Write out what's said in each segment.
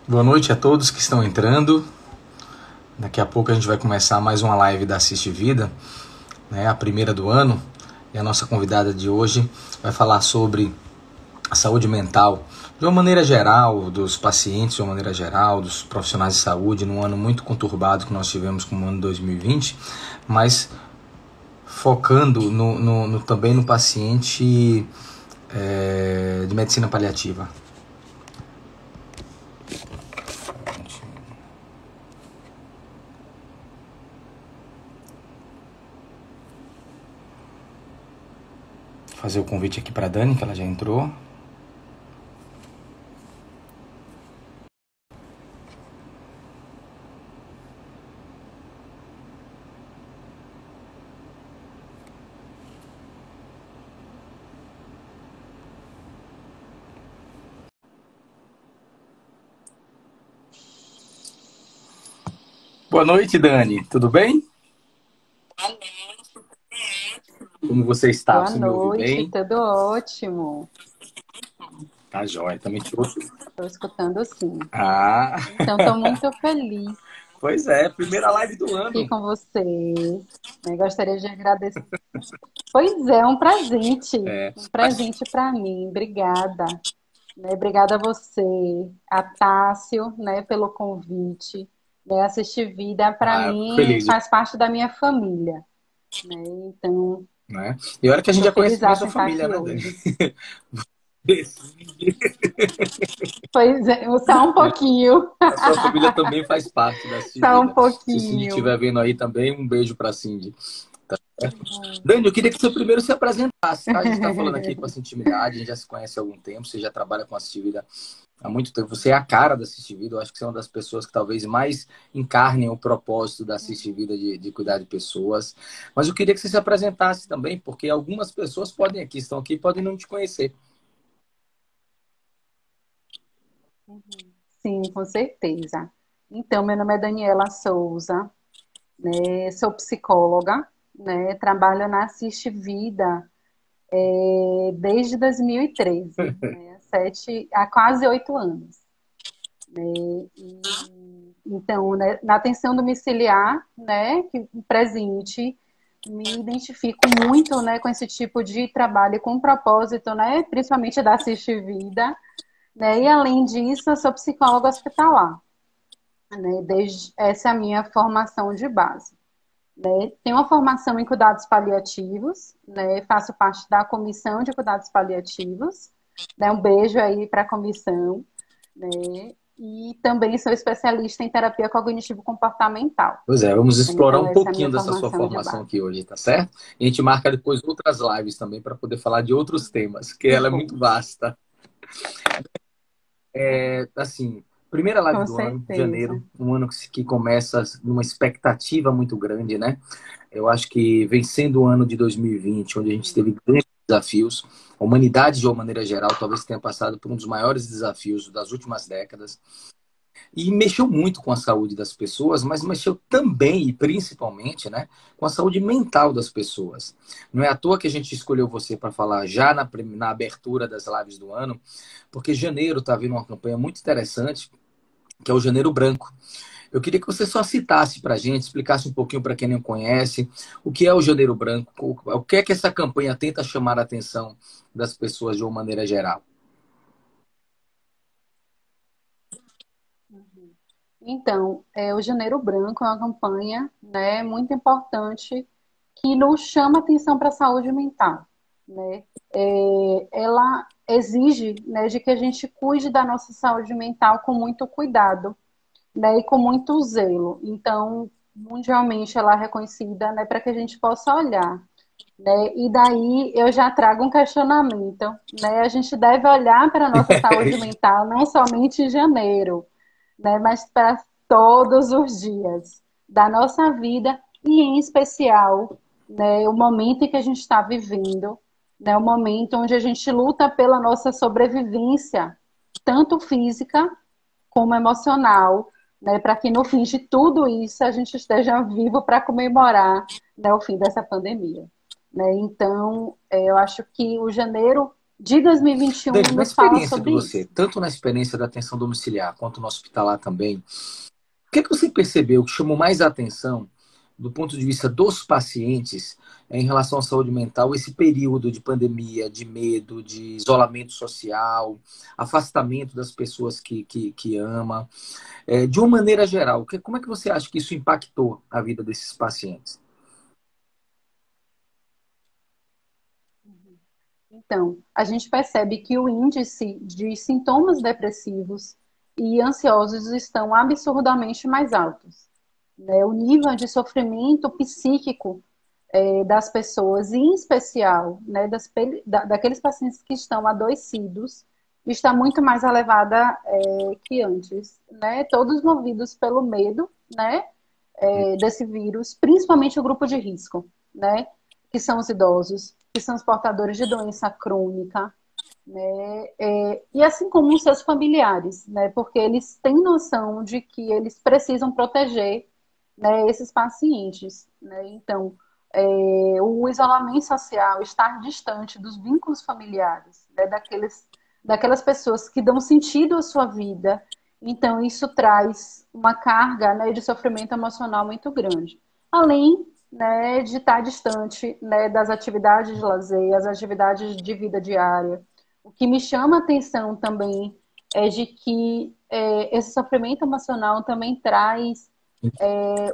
Boa noite a todos que estão entrando. Daqui a pouco a gente vai começar mais uma live da Assiste Vida, né, a primeira do ano. E a nossa convidada de hoje vai falar sobre a saúde mental de uma maneira geral, dos pacientes de uma maneira geral, dos profissionais de saúde, num ano muito conturbado que nós tivemos como o ano 2020, mas focando também no paciente de medicina paliativa. Fazer o convite aqui para Dani, que ela já entrou. Boa noite, Dani. Tudo bem? Como você está? Boa Você me ouve noite, bem? tudo ótimo. Tá jóia, também te ouço. Estou escutando sim. Ah, Então, estou muito feliz pois é, primeira live do aqui ano. com vocês. Né? Gostaria de agradecer. Pois é, um Mas, presente para mim. Obrigada. Né? Obrigada a você, a Tássio, né, pelo convite. Né? Assistir Vida, para eu fico mim, feliz, faz parte da minha família. Né? Então, né? E olha que a gente estou já conhece feliz bem sua em estar família, aqui né, Dani? hoje. Pois é, só um pouquinho. A sua família também faz parte da Cindy Só um Vida. Se Cindy pouquinho. estiver vendo aí também, um beijo para Cindy. Dani, eu queria que você primeiro se apresentasse, tá? A gente está falando aqui com essa intimidade, a gente já se conhece há algum tempo, você já trabalha com a Cindy Vida há muito tempo. Você é a cara da Assiste Vida, eu acho que você é uma das pessoas que talvez mais encarnem o propósito da Assiste Vida de cuidar de pessoas. Mas eu queria que você se apresentasse também, porque algumas pessoas estão aqui, podem não te conhecer. Sim, com certeza. Então, meu nome é Daniela Souza, né? Sou psicóloga, né? Trabalho na Assiste Vida desde 2013, né? Há quase 8 anos. Então, né, na atenção domiciliar, né? Que presente, me identifico muito, né? Com esse tipo de trabalho com propósito, né? Principalmente da Assiste Vida, né? E além disso, eu sou psicóloga hospitalar. Né? Essa é a minha formação de base. Né? Tenho uma formação em cuidados paliativos, né? Faço parte da comissão de cuidados paliativos, né? Um beijo aí para a comissão, né? E também sou especialista em terapia cognitivo-comportamental. Pois é, vamos explorar Então, um essa é a minha pouquinho dessa sua formação de formação base. aqui hoje, tá certo? E a gente marca depois outras lives também para poder falar de outros temas, que Que ela é bom, muito vasta. Assim, primeira live com do ano, certeza. janeiro, um ano que começa numa expectativa muito grande, né? Eu acho que vem sendo o ano de 2020, onde a gente teve grandes desafios. A humanidade, de uma maneira geral, talvez tenha passado por um dos maiores desafios das últimas décadas. E mexeu muito com a saúde das pessoas, mas mexeu também e principalmente, né, com a saúde mental das pessoas. Não é à toa que a gente escolheu você para falar já na abertura das lives do ano, porque janeiro está vindo uma campanha muito interessante, que é o Janeiro Branco. Eu queria que você só citasse para a gente, explicasse um pouquinho para quem não conhece, o que é o Janeiro Branco, o que é que essa campanha tenta chamar a atenção das pessoas de uma maneira geral. Então, o Janeiro Branco é uma campanha, né, muito importante que nos chama atenção para a saúde mental, né? Ela exige, né, de que a gente cuide da nossa saúde mental com muito cuidado, né, e com muito zelo. Então, mundialmente ela é reconhecida, né, para que a gente possa olhar, né? E daí eu já trago um questionamento, né? A gente deve olhar para a nossa saúde mental não somente em janeiro, né, mas para todos os dias da nossa vida e, em especial, né, o momento em que a gente está vivendo, né, o momento onde a gente luta pela nossa sobrevivência, tanto física como emocional, né, para que no fim de tudo isso a gente esteja vivo para comemorar, né, o fim dessa pandemia. Né? Então, eu acho que o janeiro de 2021 Dani, na nos fala experiência de sobre você, isso. tanto na experiência da atenção domiciliar quanto no hospitalar também, o que é que você percebeu que chamou mais atenção do ponto de vista dos pacientes em relação à saúde mental, esse período de pandemia, de medo, de isolamento social, afastamento das pessoas que ama, de uma maneira geral, como é que você acha que isso impactou a vida desses pacientes? Então, a gente percebe que o índice de sintomas depressivos e ansiosos estão absurdamente mais altos, né? O nível de sofrimento psíquico das pessoas, e em especial, né, daqueles pacientes que estão adoecidos, está muito mais elevada que antes, né? Todos movidos pelo medo, né, desse vírus, principalmente o grupo de risco, né, que são os idosos, que são os portadores de doença crônica, né, e assim como os seus familiares, né, porque eles têm noção de que eles precisam proteger, né, esses pacientes, né, então o isolamento social, estar distante dos vínculos familiares, né, daquelas pessoas que dão sentido à sua vida, então isso traz uma carga, né, de sofrimento emocional muito grande. Além, né, de estar distante, né, das atividades de lazer, as atividades de vida diária. O que me chama a atenção também é de que esse sofrimento emocional também traz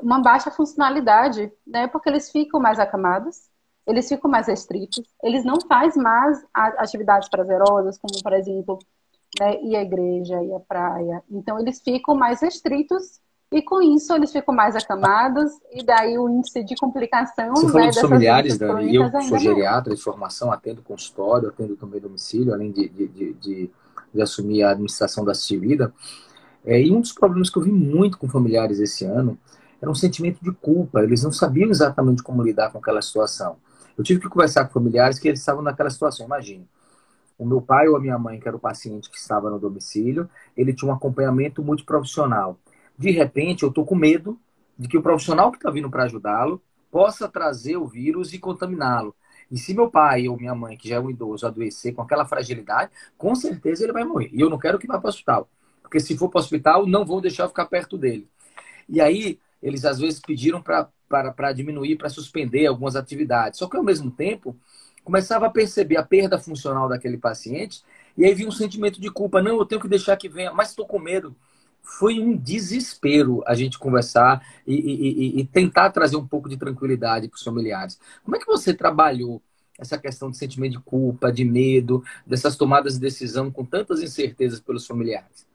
uma baixa funcionalidade, né? Porque eles ficam mais acamados, eles ficam mais restritos, eles não fazem mais atividades prazerosas, como, por exemplo, né, ir à igreja, ir à praia. Então, eles ficam mais restritos e, com isso, eles ficam mais acamados e daí o índice de Você complicação, falou né, dos dessas familiares, doenças Dani. crônicas Eu é sou ainda maior. geriatra de formação, atendo consultório, atendo também domicílio, além de assumir a administração da Assistir Vida. E um dos problemas que eu vi muito com familiares esse ano era um sentimento de culpa. Eles não sabiam exatamente como lidar com aquela situação. Eu tive que conversar com familiares que eles estavam naquela situação. Imagine, o meu pai ou a minha mãe, que era o paciente que estava no domicílio, ele tinha um acompanhamento multiprofissional. De repente, eu estou com medo de que o profissional que está vindo para ajudá-lo possa trazer o vírus e contaminá-lo. E se meu pai ou minha mãe, que já é um idoso, adoecer com aquela fragilidade, com certeza ele vai morrer. E eu não quero que vá para o hospital. Porque se for para o hospital, não vão deixar eu ficar perto dele. E aí, eles às vezes pediram para diminuir, para suspender algumas atividades. Só que, ao mesmo tempo, começava a perceber a perda funcional daquele paciente, e aí vinha um sentimento de culpa. Não, eu tenho que deixar que venha, mas estou com medo. Foi um desespero a gente conversar e tentar trazer um pouco de tranquilidade para os familiares. Como é que você trabalhou essa questão de sentimento de culpa, de medo, dessas tomadas de decisão com tantas incertezas pelos familiares?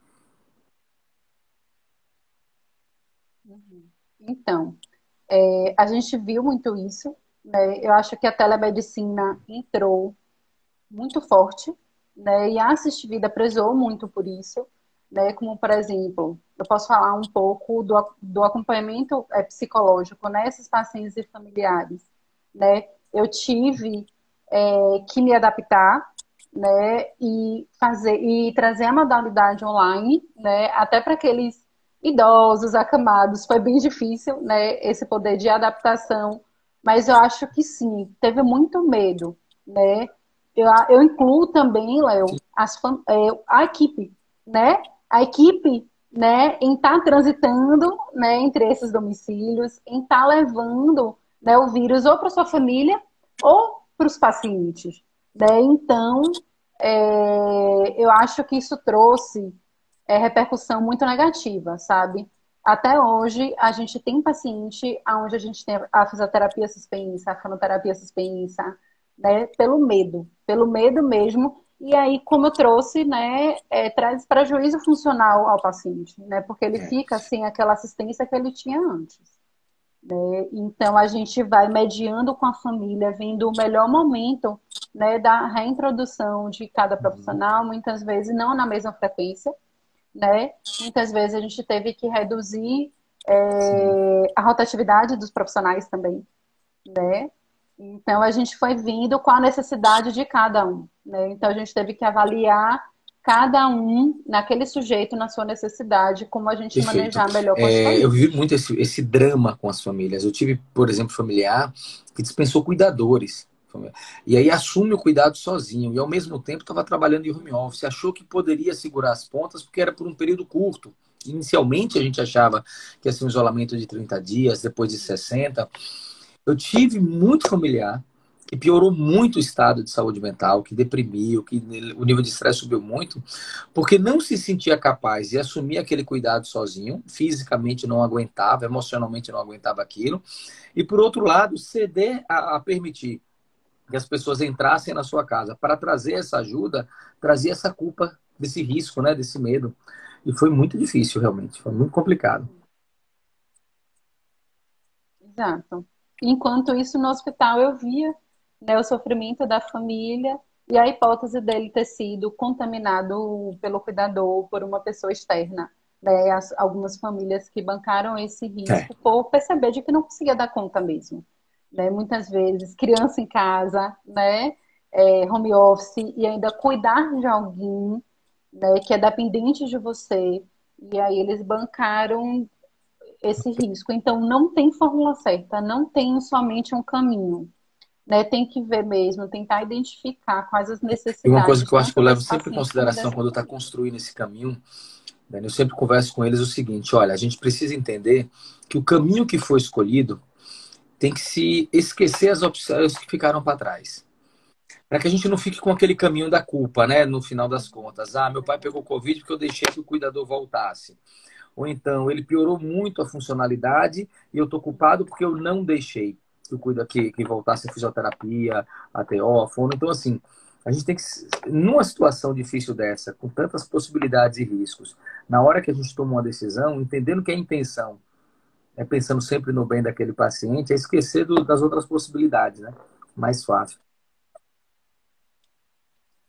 Então, a gente viu muito isso, né? Eu acho que a telemedicina entrou muito forte, né? E a Assist Vida prezou muito por isso, né? Como, por exemplo, eu posso falar um pouco do acompanhamento psicológico, né? Esses pacientes e familiares, né? Eu tive que me adaptar, né? E trazer a modalidade online, né? Até para aqueles idosos, acamados, foi bem difícil, né? Esse poder de adaptação, mas eu acho que sim, teve muito medo, né? Eu incluo também, Léo, a equipe, né? A equipe, né, em estar transitando, né, entre esses domicílios, em estar levando, né, o vírus ou para sua família ou para os pacientes, né? Então, eu acho que isso trouxe repercussão muito negativa, sabe? Até hoje, a gente tem paciente onde a gente tem a fisioterapia suspensa, a fonoterapia suspensa, né? Pelo medo mesmo. E aí, como eu trouxe, né, traz prejuízo funcional ao paciente, né? Porque ele É. fica sem aquela assistência que ele tinha antes. Então, a gente vai mediando com a família, vendo o melhor momento, né, da reintrodução de cada Uhum. profissional, muitas vezes não na mesma frequência, né? Muitas vezes a gente teve que reduzir Sim. a rotatividade dos profissionais também, né? Então a gente foi vindo com a necessidade de cada um, né? Então a gente teve que avaliar cada um naquele sujeito na sua necessidade, como a gente Perfeito. manejar melhor com as Eu vivi famílias. muito esse drama com as famílias. Eu tive, por exemplo, familiar que dispensou cuidadores. E aí assume o cuidado sozinho. E ao mesmo tempo estava trabalhando em home office. Achou que poderia segurar as pontas porque era por um período curto. Inicialmente a gente achava que ia ser um isolamento de 30 dias, depois de 60. Eu tive muito familiar que piorou muito o estado de saúde mental, que deprimiu, que o nível de estresse subiu muito, porque não se sentia capaz de assumir aquele cuidado sozinho, fisicamente não aguentava, emocionalmente não aguentava aquilo, e por outro lado, ceder a permitir que as pessoas entrassem na sua casa para trazer essa ajuda, trazia essa culpa desse risco, né, desse medo. E foi muito difícil, realmente, foi muito complicado. Exato. Enquanto isso, no hospital eu via, né, o sofrimento da família e a hipótese dele ter sido contaminado pelo cuidador, por uma pessoa externa. Né, algumas famílias que bancaram esse É. risco por perceber de que não conseguia dar conta mesmo. Né? Muitas vezes, criança em casa, né, home office, e ainda cuidar de alguém, né, que é dependente de você, e aí eles bancaram esse risco. Então, não tem fórmula certa, não tem somente um caminho. Né? Tem que ver mesmo, tentar identificar quais as E uma coisa que necessidades, eu acho que tanto eu levo desse sempre em paciente como consideração dessa quando está família. construindo esse caminho, né, eu sempre converso com eles o seguinte: olha, a gente precisa entender que o caminho que foi escolhido tem que se esquecer as opções que ficaram para trás. Para que a gente não fique com aquele caminho da culpa, né? No final das contas. Ah, meu pai pegou Covid porque eu deixei que o cuidador voltasse. Ou então, ele piorou muito a funcionalidade e eu estou culpado porque eu não deixei que voltasse a fisioterapia, a TO, a fono. Então, assim, a gente tem que, numa situação difícil dessa, com tantas possibilidades e riscos, na hora que a gente toma uma decisão, entendendo que a intenção é pensando sempre no bem daquele paciente, é esquecer das outras possibilidades, né? Mais fácil.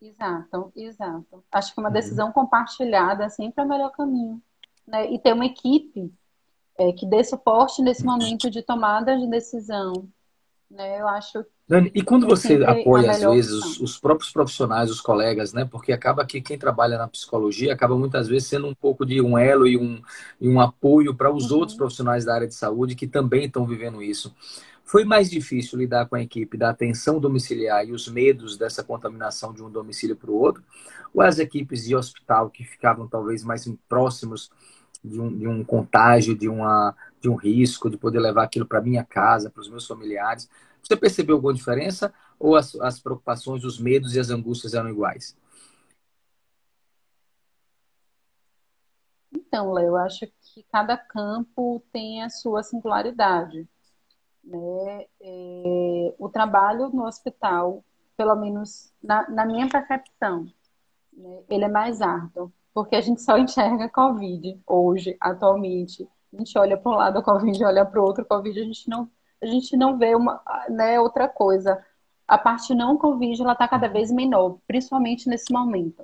Exato, exato. Acho que uma Uhum. decisão compartilhada é sempre o melhor caminho. Né? E ter uma equipe que dê suporte nesse momento de tomada de decisão. Né? Eu acho Dani, e que quando é você sempre a apoia, às melhor vezes, opção. os próprios profissionais, os colegas, né? Porque acaba que quem trabalha na psicologia acaba muitas vezes sendo um pouco de um elo e um apoio para os outros Uhum. profissionais da área de saúde que também estão vivendo isso. Foi mais difícil lidar com a equipe da atenção domiciliar e os medos dessa contaminação de um domicílio para o outro? Ou as equipes de hospital que ficavam talvez mais próximos de um contágio, de um risco, de poder levar aquilo para minha casa, para os meus familiares? Você percebeu alguma diferença ou as preocupações, os medos e as angústias eram iguais? Então, Léo, eu acho que cada campo tem a sua singularidade. Né? O trabalho no hospital, pelo menos na minha percepção, né, ele é mais árduo, porque a gente só enxerga Covid hoje, atualmente. A gente olha para um lado a Covid, olha para o outro Covid, a gente não vê né, outra coisa. A parte não Covid, ela está cada vez menor, principalmente nesse momento.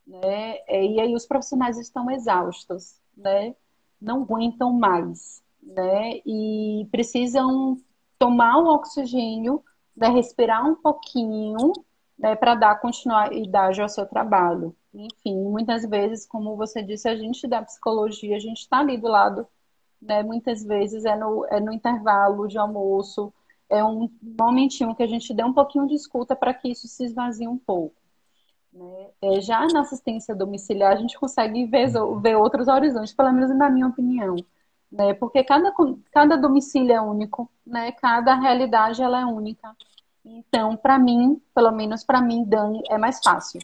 Né? E aí os profissionais estão exaustos, né? Não aguentam mais, né? E precisam tomar o oxigênio, né? Respirar um pouquinho, né? Para dar continuidade ao seu trabalho. Enfim, muitas vezes, como você disse, a gente da psicologia, a gente está ali do lado, né? Muitas vezes é no intervalo de almoço, é um momentinho que a gente dê um pouquinho de escuta para que isso se esvazie um pouco. Né? Já na assistência domiciliar, a gente consegue ver outros horizontes, pelo menos na minha opinião. Né? Porque cada domicílio é único, né? Cada realidade ela é única. Então, para mim, pelo menos para mim, Dani, é mais fácil.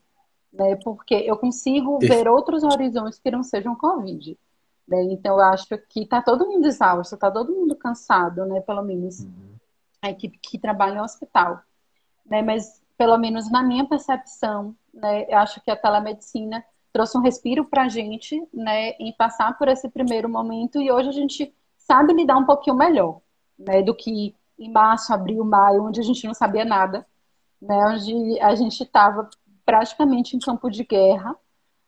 Né? Porque eu consigo ver outros horizontes que não sejam Covid. Né? Então, eu acho que está todo mundo exausto, está todo mundo cansado, né? Pelo menos a equipe que trabalha no hospital, né? Mas pelo menos na minha percepção, né, eu acho que a telemedicina trouxe um respiro para a gente, né, em passar por esse primeiro momento e hoje a gente sabe lidar um pouquinho melhor, né, do que em março, abril, maio, onde a gente não sabia nada, né, onde a gente estava praticamente em campo de guerra,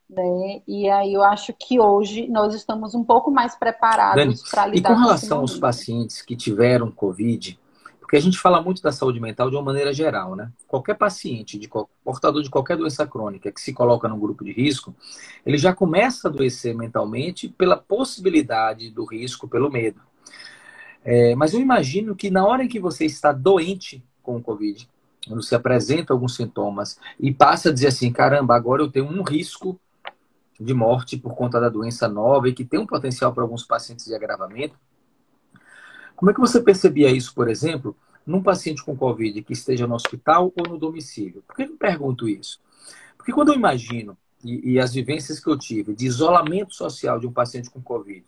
né, e aí eu acho que hoje nós estamos um pouco mais Dani, preparados para e com lidar com esse relação aos momento. pacientes que tiveram Covid, porque a gente fala muito da saúde mental de uma maneira geral, né? Qualquer paciente, portador de qualquer doença crônica que se coloca no grupo de risco, ele já começa a adoecer mentalmente pela possibilidade do risco, pelo medo. Mas eu imagino que na hora em que você está doente, com o Covid, quando se apresenta alguns sintomas e passa a dizer assim, caramba, agora eu tenho um risco de morte por conta da doença nova e que tem um potencial para alguns pacientes de agravamento. Como é que você percebia isso, por exemplo, num paciente com Covid que esteja no hospital ou no domicílio? Por que eu pergunto isso? Porque quando eu imagino, e as vivências que eu tive de isolamento social de um paciente com Covid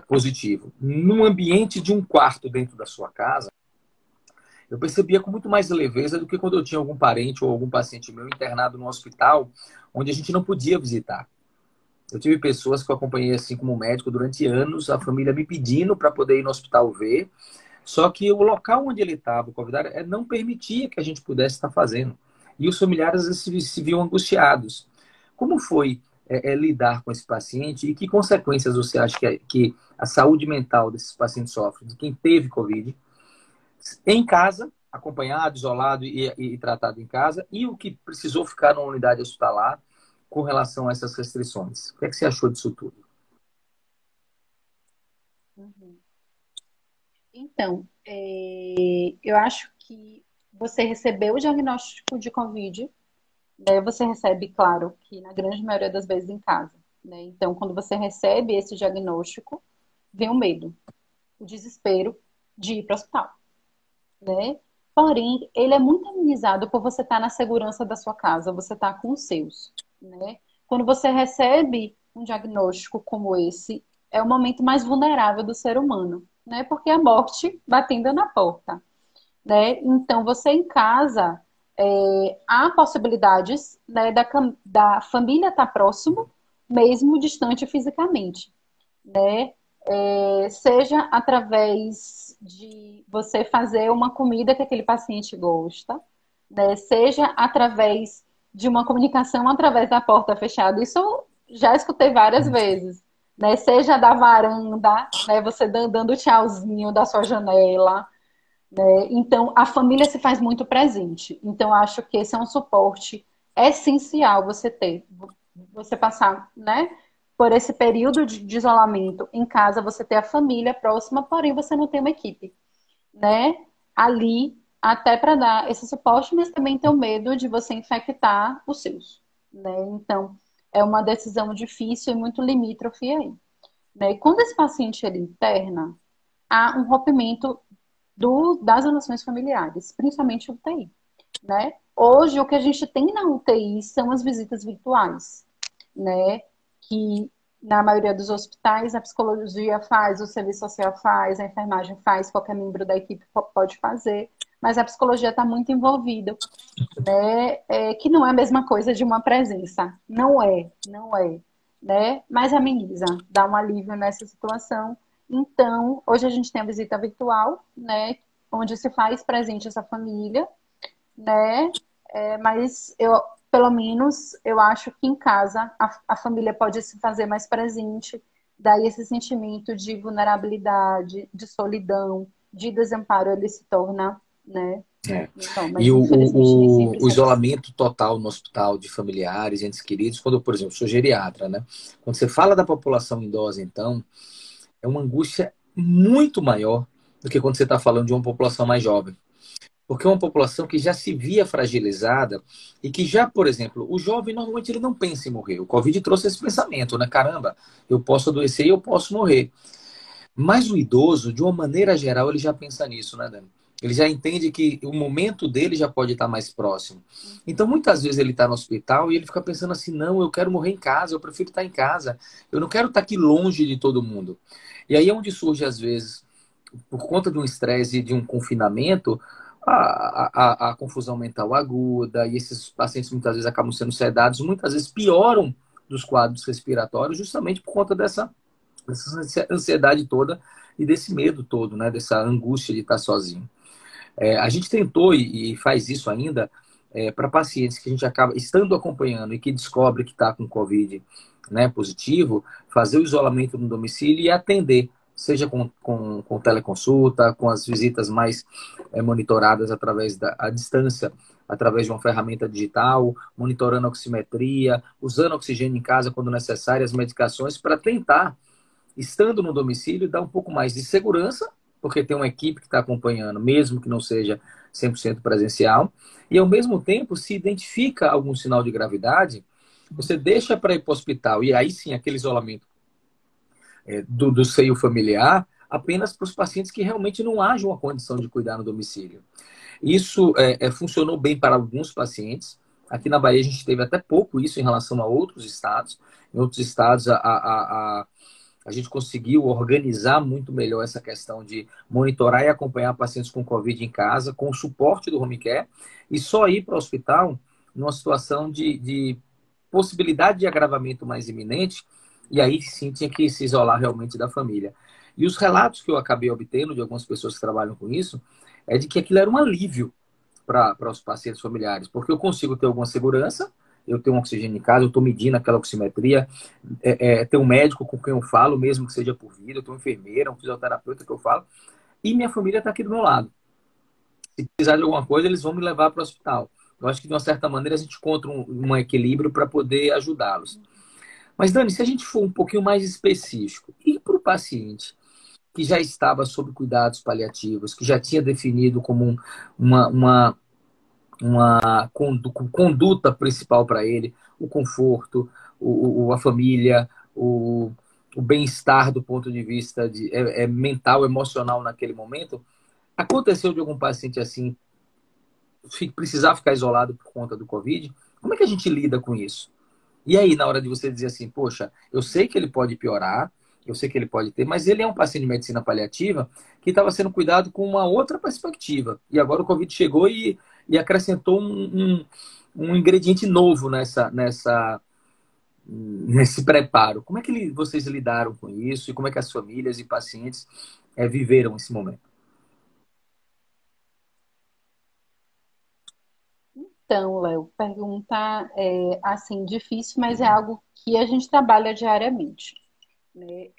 positivo, num ambiente de um quarto dentro da sua casa, eu percebia com muito mais leveza do que quando eu tinha algum parente ou algum paciente meu internado no hospital, onde a gente não podia visitar. Eu tive pessoas que eu acompanhei assim como médico durante anos, a família me pedindo para poder ir no hospital ver, só que o local onde ele estava, o convidado, não permitia que a gente pudesse estar fazendo. E os familiares às vezes se viam angustiados. Como foi lidar com esse paciente e que consequências você acha que a saúde mental desses pacientes sofre, de quem teve Covid, em casa, acompanhado, isolado e tratado em casa, e o que precisou ficar numa unidade hospitalar com relação a essas restrições? O que é que você achou disso tudo? Uhum. Então, eu acho que você recebeu o diagnóstico de Covid, daí você recebe, claro, que na grande maioria das vezes em casa, né? Então, quando você recebe esse diagnóstico, vem o medo, o desespero de ir para o hospital, né? Porém, ele é muito amenizado por você estar na segurança da sua casa, você estar com os seus, né? Quando você recebe um diagnóstico como esse, é o momento mais vulnerável do ser humano, né? Porque a morte batendo na porta, né? Então, você em casa, há possibilidades, né, da família estar próximo, mesmo distante fisicamente, né? Seja através de você fazer uma comida que aquele paciente gosta, né? Seja através de uma comunicação através da porta fechada. Isso eu já escutei várias vezes, né? Seja da varanda, né? Você dando tchauzinho da sua janela, né? Então, a família se faz muito presente. Então, acho que esse é um suporte essencial você ter. Você passar, né, por esse período de isolamento em casa, você ter a família próxima, porém você não tem uma equipe, né, ali até para dar esse suporte, mas também ter o medo de você infectar os seus, né? Então, é uma decisão difícil e muito limítrofe aí, né? E quando esse paciente ele interna, há um rompimento das relações familiares, principalmente UTI, né? Hoje, o que a gente tem na UTI são as visitas virtuais, né? Que na maioria dos hospitais a psicologia faz, o serviço social faz, a enfermagem faz, qualquer membro da equipe pode fazer, mas a psicologia está muito envolvida, né? Que não é a mesma coisa de uma presença, não é, né? Mas ameniza, dá um alívio nessa situação. Então, hoje a gente tem a visita virtual, né? Onde se faz presente essa família, né? Mas eu, pelo menos, eu acho que em casa a família pode se fazer mais presente, daí esse sentimento de vulnerabilidade, de solidão, de desamparo, ele se torna, né? É. Não, mas E infelizmente nem sempre o será assim. isolamento total no hospital de familiares, entes queridos, quando eu, por exemplo, sou geriatra, né? Quando você fala da população idosa, então, é uma angústia muito maior do que quando você está falando de uma população mais jovem. Porque é uma população que já se via fragilizada e que já, por exemplo, o jovem normalmente ele não pensa em morrer. O Covid trouxe esse pensamento, né? Caramba, eu posso adoecer e eu posso morrer. Mas o idoso, de uma maneira geral, ele já pensa nisso, né, Dani? Ele já entende que o momento dele já pode estar mais próximo. Então, muitas vezes ele está no hospital e ele fica pensando assim: não, eu quero morrer em casa, eu prefiro estar em casa, eu não quero estar aqui longe de todo mundo. E aí é onde surge, às vezes, por conta de um estresse e de um confinamento, a confusão mental aguda, e esses pacientes muitas vezes acabam sendo sedados, muitas vezes pioram dos quadros respiratórios, justamente por conta dessa ansiedade toda e desse medo todo, né? Dessa angústia de estar sozinho. A gente tentou e faz isso ainda para pacientes que a gente acaba estando acompanhando e que descobre que está com Covid, né, positivo, fazer o isolamento no domicílio e atender, seja com teleconsulta, com as visitas mais monitoradas através da à distância, através de uma ferramenta digital, monitorando a oximetria, usando oxigênio em casa quando necessário, as medicações, para tentar, estando no domicílio, dar um pouco mais de segurança porque tem uma equipe que está acompanhando, mesmo que não seja 100% presencial, e ao mesmo tempo, se identifica algum sinal de gravidade, você deixa para ir para o hospital, e aí sim, aquele isolamento do seio familiar, apenas para os pacientes que realmente não haja uma condição de cuidar no domicílio. Isso funcionou bem para alguns pacientes. Aqui na Bahia a gente teve até pouco isso em relação a outros estados. Em outros estados a gente conseguiu organizar muito melhor essa questão de monitorar e acompanhar pacientes com Covid em casa, com o suporte do home care, e só ir para o hospital numa situação de possibilidade de agravamento mais iminente, e aí sim tinha que se isolar realmente da família. E os relatos que eu acabei obtendo de algumas pessoas que trabalham com isso, é de que aquilo era um alívio para os pacientes familiares, porque eu consigo ter alguma segurança, eu tenho um oxigênio em casa, eu estou medindo aquela oximetria, ter um médico com quem eu falo, mesmo que seja por vídeo, eu tenho uma enfermeira, um fisioterapeuta que eu falo, e minha família está aqui do meu lado. Se precisar de alguma coisa, eles vão me levar para o hospital. Eu acho que, de uma certa maneira, a gente encontra um equilíbrio para poder ajudá-los. Mas, Dani, se a gente for um pouquinho mais específico, e para o paciente que já estava sob cuidados paliativos, que já tinha definido como uma conduta principal para ele, o conforto, a família, o bem-estar do ponto de vista mental, emocional naquele momento. Aconteceu de algum paciente assim precisar ficar isolado por conta do Covid? Como é que a gente lida com isso? E aí, na hora de você dizer assim, poxa, eu sei que ele pode piorar, eu sei que ele pode ter, mas ele é um paciente de medicina paliativa que estava sendo cuidado com uma outra perspectiva. E agora o Covid chegou e acrescentou um ingrediente novo nesse preparo. Como é que vocês lidaram com isso e como é que as famílias e pacientes viveram esse momento? Então, Léo, pergunta assim difícil, mas é algo que a gente trabalha diariamente, né?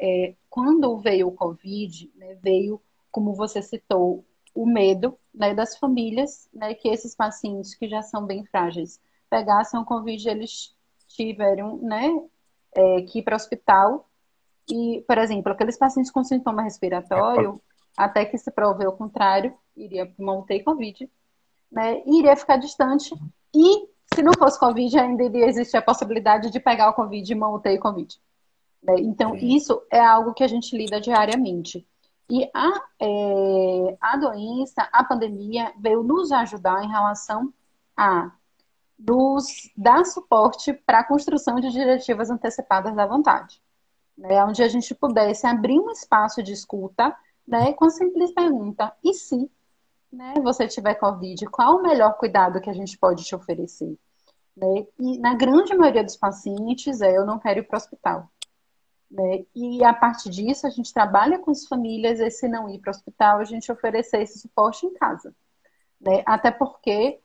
Quando veio o Covid, né, veio, como você citou, o medo, né, das famílias, né, que esses pacientes que já são bem frágeis pegassem o Covid, eles tiveram, né, que ir para o hospital e, por exemplo, aqueles pacientes com sintoma respiratório, até que se prove o contrário, iria para uma UTI Covid, né, e iria ficar distante e, se não fosse Covid, ainda iria existir a possibilidade de pegar o Covid e uma UTI Covid. Né? Então, Sim. isso é algo que a gente lida diariamente. E a doença, a pandemia, veio nos ajudar em relação a nos dar suporte para a construção de diretivas antecipadas da vontade, né? Onde a gente pudesse abrir um espaço de escuta, né, com a simples pergunta: e se, né, você tiver Covid, qual o melhor cuidado que a gente pode te oferecer? Né? E na grande maioria dos pacientes, eu não quero ir para o hospital. Né? E a partir disso, a gente trabalha com as famílias, e se não ir para o hospital, a gente oferecer esse suporte em casa. Né? Até porque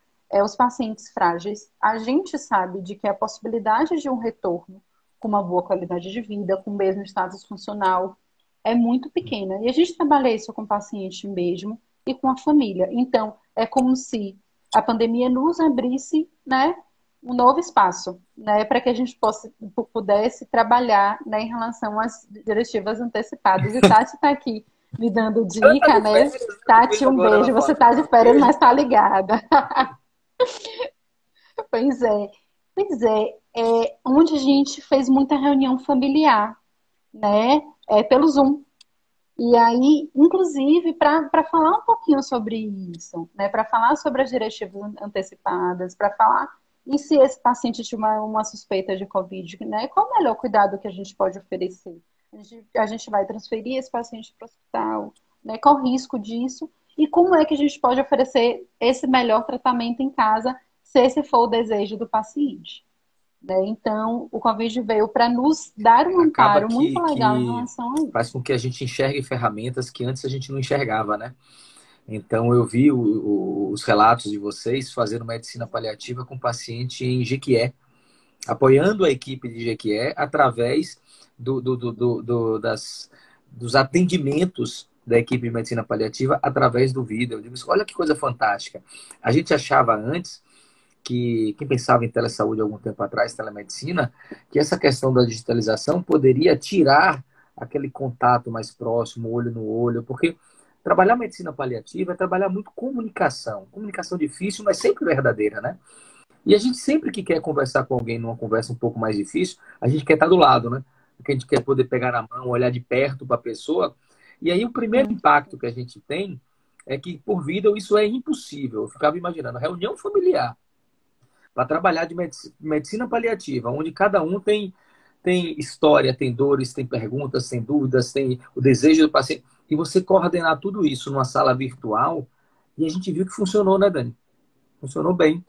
os pacientes frágeis, a gente sabe de que a possibilidade de um retorno com uma boa qualidade de vida, com o mesmo status funcional, é muito pequena. E a gente trabalha isso com o paciente mesmo e com a família. Então, é como se a pandemia nos abrisse, né, um novo espaço, né, para que a gente pudesse trabalhar, né, em relação às diretivas antecipadas. E Tati está aqui me dando Ela tá dica, de né? férias, Tati, um agora ela beijo. fala Você que está tá de um férias, mas beijo. está ligada. Pois é. Pois onde a gente fez muita reunião familiar, né? Pelo Zoom. E aí, inclusive, para falar um pouquinho sobre isso, né? Para falar sobre as diretivas antecipadas, para falar e se esse paciente tiver uma suspeita de Covid, né? Qual o melhor cuidado que a gente pode oferecer? A gente vai transferir esse paciente para o hospital, né? Qual o risco disso? E como é que a gente pode oferecer esse melhor tratamento em casa, se esse for o desejo do paciente? Né? Então, o Covid veio para nos dar um Acaba amparo muito legal em que relação a faz isso. com que a gente enxergue ferramentas que antes a gente não enxergava, né? Então, eu vi os relatos de vocês fazendo medicina paliativa com paciente em Jequié, apoiando a equipe de Jequié através dos atendimentos da equipe de medicina paliativa através do vídeo. Eu digo, olha que coisa fantástica. A gente achava antes que quem pensava em telesaúde algum tempo atrás, telemedicina, que essa questão da digitalização poderia tirar aquele contato mais próximo, olho no olho, porque Trabalhar medicina paliativa é trabalhar muito comunicação. Comunicação difícil, mas sempre verdadeira, né? E a gente sempre que quer conversar com alguém numa conversa um pouco mais difícil, a gente quer estar do lado, né? Porque a gente quer poder pegar na mão, olhar de perto para a pessoa. E aí o primeiro Com impacto que a gente tem é que, por vida, isso é impossível. Eu ficava imaginando, reunião familiar para trabalhar de medicina paliativa, onde cada um tem história, tem dores, tem perguntas, tem dúvidas, tem o desejo do paciente. E você coordenar tudo isso numa sala virtual, e a gente viu que funcionou, né, Dani? Funcionou bem.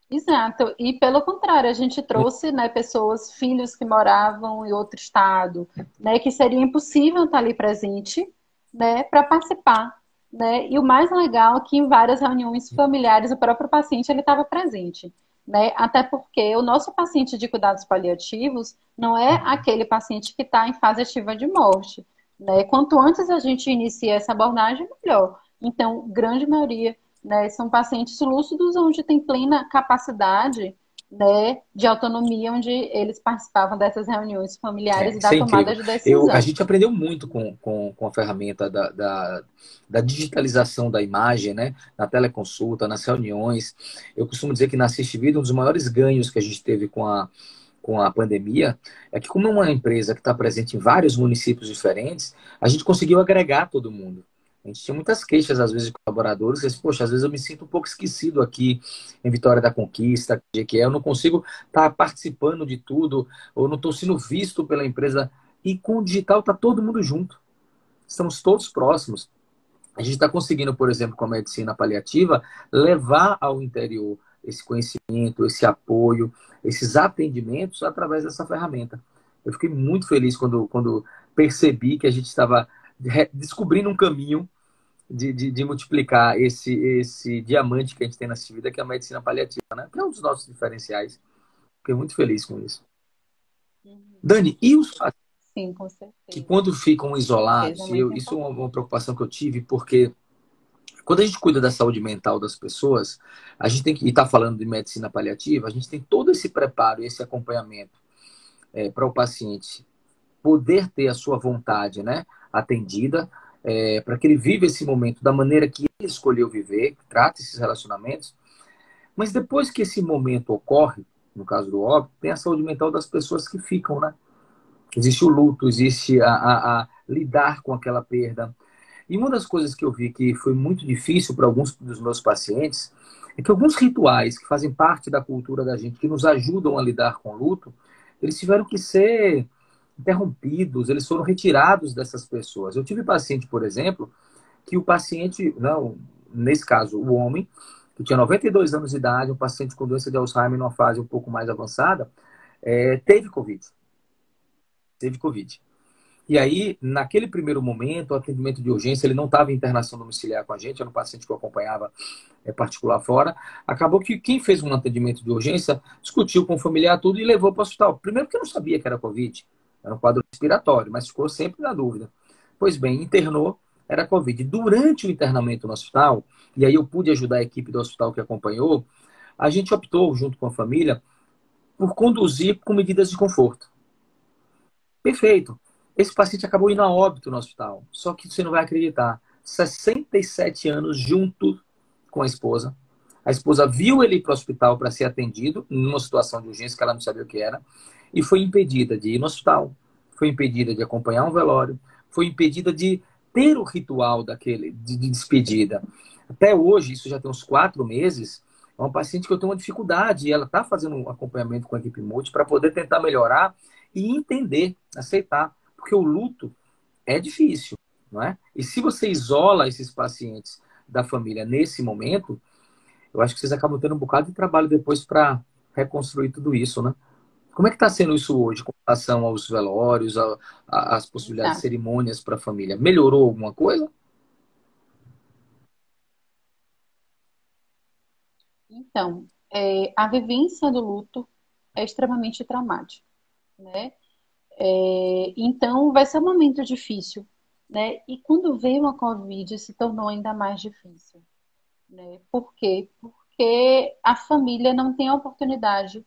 Exato. E pelo contrário, a gente trouxe, né, pessoas, filhos que moravam em outro estado, né, que seria impossível estar ali presente, né, para participar, né? E o mais legal é que em várias reuniões familiares o próprio paciente ele estava presente, né? Até porque o nosso paciente de cuidados paliativos não é aquele paciente que está em fase ativa de morte, né? Quanto antes a gente inicia essa abordagem, melhor. Então, grande maioria, né, são pacientes lúcidos onde tem plena capacidade, né, de autonomia, onde eles participavam dessas reuniões familiares e Isso da é tomada incrível. de A decisão. gente aprendeu muito com a ferramenta da digitalização da imagem, né? Na teleconsulta, nas reuniões. Eu costumo dizer que na Assiste Vida, um dos maiores ganhos que a gente teve com a pandemia é que, como é uma empresa que está presente em vários municípios diferentes, a gente conseguiu agregar todo mundo. A gente tinha muitas queixas, às vezes, de colaboradores, que dizem, poxa, às vezes eu me sinto um pouco esquecido aqui em Vitória da Conquista, que eu não consigo estar participando de tudo, ou não estou sendo visto pela empresa. E com o digital está todo mundo junto. Estamos todos próximos. A gente está conseguindo, por exemplo, com a medicina paliativa, levar ao interior esse conhecimento, esse apoio, esses atendimentos através dessa ferramenta. Eu fiquei muito feliz quando percebi que a gente estava descobrindo um caminho de multiplicar esse diamante que a gente tem nessa vida, que é a medicina paliativa, né? Que é um dos nossos diferenciais. Fiquei muito feliz com isso. Uhum. Dani, e os Sim, com que certeza. quando ficam Com certeza, é isolados, muito isso é importante. uma preocupação que eu tive, porque quando a gente cuida da saúde mental das pessoas, a gente tem que, e está falando de medicina paliativa, a gente tem todo esse preparo, esse acompanhamento para o paciente poder ter a sua vontade, né, atendida, para que ele viva esse momento da maneira que ele escolheu viver, que trata esses relacionamentos. Mas depois que esse momento ocorre, no caso do óbito, tem a saúde mental das pessoas que ficam, né? Existe o luto, existe a lidar com aquela perda. E uma das coisas que eu vi que foi muito difícil para alguns dos meus pacientes é que alguns rituais que fazem parte da cultura da gente, que nos ajudam a lidar com o luto, eles tiveram que ser interrompidos, eles foram retirados dessas pessoas. Eu tive paciente, por exemplo, que o paciente, não, nesse caso, o homem, que tinha 92 anos de idade, um paciente com doença de Alzheimer numa fase um pouco mais avançada, teve Covid. Teve Covid. E aí, naquele primeiro momento, o atendimento de urgência, ele não estava em internação domiciliar com a gente, era um paciente que eu acompanhava particular fora. Acabou que quem fez um atendimento de urgência discutiu com o familiar tudo e levou para o hospital. Primeiro porque eu não sabia que era Covid, era um quadro respiratório, mas ficou sempre na dúvida. Pois bem, internou, era Covid. Durante o internamento no hospital, e aí eu pude ajudar a equipe do hospital que acompanhou, a gente optou, junto com a família, por conduzir com medidas de conforto. Perfeito. Esse paciente acabou indo a óbito no hospital. Só que você não vai acreditar. 67 anos junto com a esposa. A esposa viu ele ir para o hospital para ser atendido, numa situação de urgência que ela não sabia o que era, e foi impedida de ir no hospital, foi impedida de acompanhar um velório, foi impedida de ter o ritual de despedida. Até hoje, isso já tem uns 4 meses, é uma paciente que eu tenho uma dificuldade, e ela está fazendo um acompanhamento com a equipe multi para poder tentar melhorar e entender, aceitar, porque o luto é difícil, não é? E se você isola esses pacientes da família nesse momento, eu acho que vocês acabam tendo um bocado de trabalho depois para reconstruir tudo isso, né? Como é que está sendo isso hoje com relação aos velórios, às possibilidades de Exato. cerimônias para a família? Melhorou alguma coisa? Então, a vivência do luto é extremamente traumática, né? Então, vai ser um momento difícil, né? E quando veio a Covid, se tornou ainda mais difícil, né? Por quê? Porque a família não tem a oportunidade,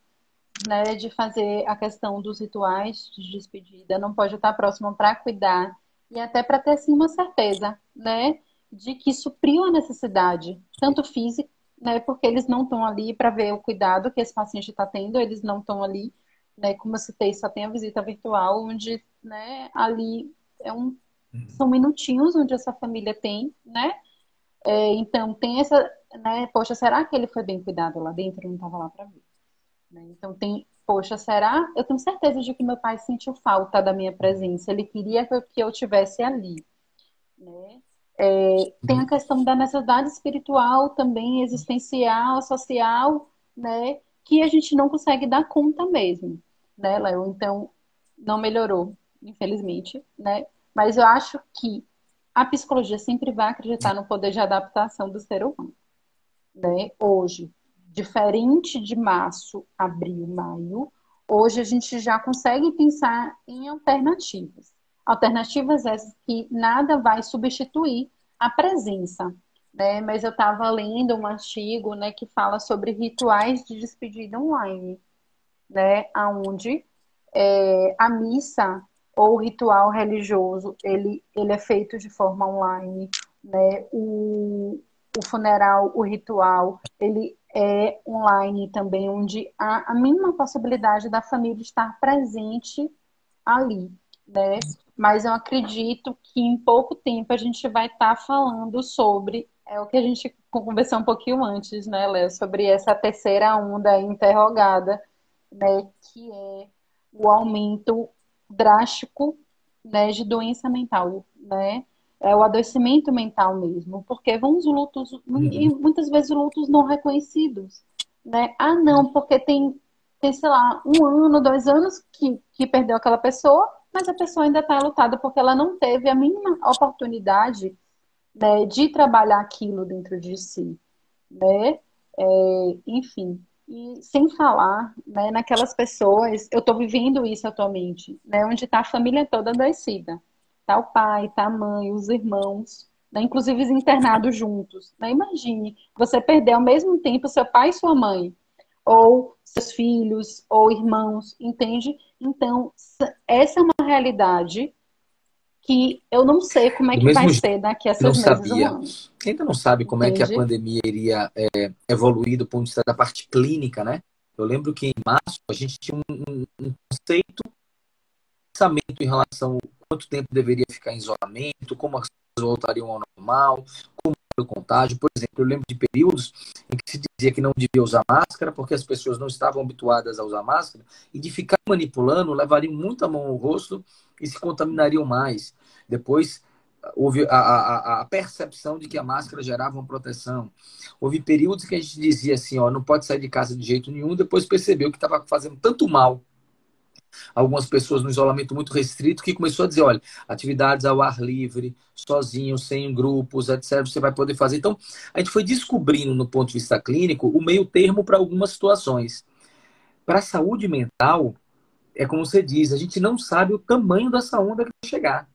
né, de fazer a questão dos rituais de despedida, não pode estar próximo para cuidar. e até para ter assim uma certeza, né, de que supriu a necessidade, tanto física, né, porque eles não estão ali para ver o cuidado que esse paciente está tendo, eles não estão ali, né, como eu citei, só tem a visita virtual, onde, né, ali são minutinhos onde essa família tem, né, então tem essa, né, poxa, será que ele foi bem cuidado lá dentro? Eu não estava lá para ver, né? Então tem, poxa, será? Eu tenho certeza de que meu pai sentiu falta da minha presença. Ele queria que eu tivesse ali, né? Tem a questão da necessidade espiritual também, existencial, social, né? Que a gente não consegue dar conta mesmo, né, Léo? Então, não melhorou, infelizmente, né? Mas eu acho que a psicologia sempre vai acreditar no poder de adaptação do ser humano, né? Hoje, diferente de março, abril, maio, hoje a gente já consegue pensar em alternativas. Alternativas essas que nada vai substituir a presença, né? Mas eu estava lendo um artigo, né, que fala sobre rituais de despedida online, né? Aonde a missa ou o ritual religioso, ele é feito de forma online, né? O funeral, o ritual, ele é online também, onde há a mínima possibilidade da família estar presente ali, né? Mas eu acredito que em pouco tempo a gente vai estar falando sobre, o que a gente conversou um pouquinho antes, né, Léo, sobre essa terceira onda interrogada, né, que é o aumento drástico, né, de doença mental, né? É o adoecimento mental mesmo, porque vão os lutos, e Uhum. muitas vezes lutos não reconhecidos, né? Ah, não, porque tem, sei lá, 1 ano, 2 anos que perdeu aquela pessoa, mas a pessoa ainda está lutada porque ela não teve a mínima oportunidade, né, de trabalhar aquilo dentro de si, né? Enfim, e sem falar, né, naquelas pessoas, eu estou vivendo isso atualmente, né, onde está a família toda adoecida. Tá o pai, tá a mãe, os irmãos, né, inclusive os internados juntos. Né? Imagine você perder ao mesmo tempo seu pai e sua mãe, ou seus filhos, ou irmãos, entende? Então, essa é uma realidade que eu não sei como é Do que vai mesmo jeito ser daqui a que não 6 meses, um sabia, ano, ainda não sabe como é que a entende? pandemia iria evoluir do ponto de vista da parte clínica, né? Eu lembro que em março a gente tinha um conceito, pensamento em relação ao quanto tempo deveria ficar em isolamento, como as coisas voltariam ao normal, o contágio. Por exemplo, eu lembro de períodos em que se dizia que não devia usar máscara porque as pessoas não estavam habituadas a usar máscara e de ficar manipulando levariam muito a mão ao rosto e se contaminariam mais. Depois houve a percepção de que a máscara gerava uma proteção. Houve períodos que a gente dizia assim, ó, não pode sair de casa de jeito nenhum, depois percebeu que estava fazendo tanto mal algumas pessoas no isolamento muito restrito, que começou a dizer, olha, atividades ao ar livre, sozinho, sem grupos, etc., você vai poder fazer. Então, a gente foi descobrindo, no ponto de vista clínico, o meio termo para algumas situações. Para a saúde mental, é como você diz, a gente não sabe o tamanho dessa onda que vai chegar.